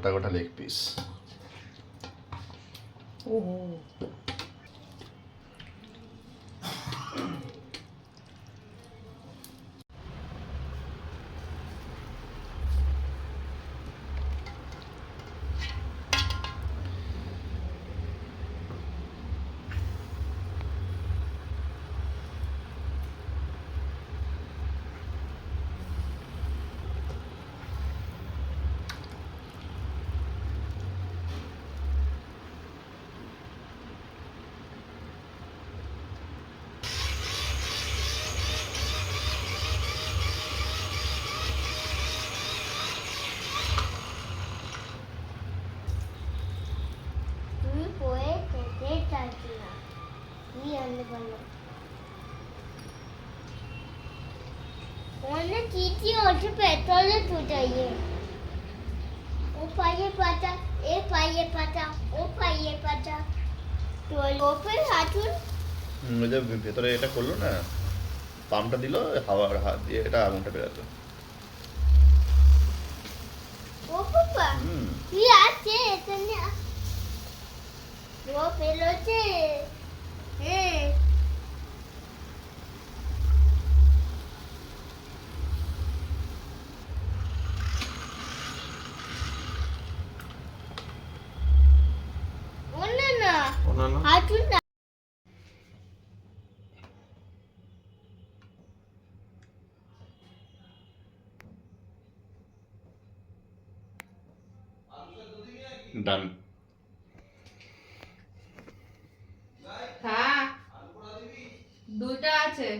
গোটা গোটা leg piece. ওহো, তুমি পড়ে খেতে চাইছি না, কি আনতে পারলো অনেক চিঠি ওঠে পেট্রোলে ছুটাইয়ে ও পায়ে পাতা এ পায়ে পাতা ও পায়ে পাতা তো লোপে হাঁটুন ওই যে ভেতরে এটা করলো না, পাম্পটা দিল, হাওয়ার হাত দিয়ে এটা আগুনটা বেরোতো। ও বাবা হুম। কি আছে এখানে ও পেলোছে হ্যাঁ ও না না হাঁটুন না ডান। থাক, দুইটা আছে।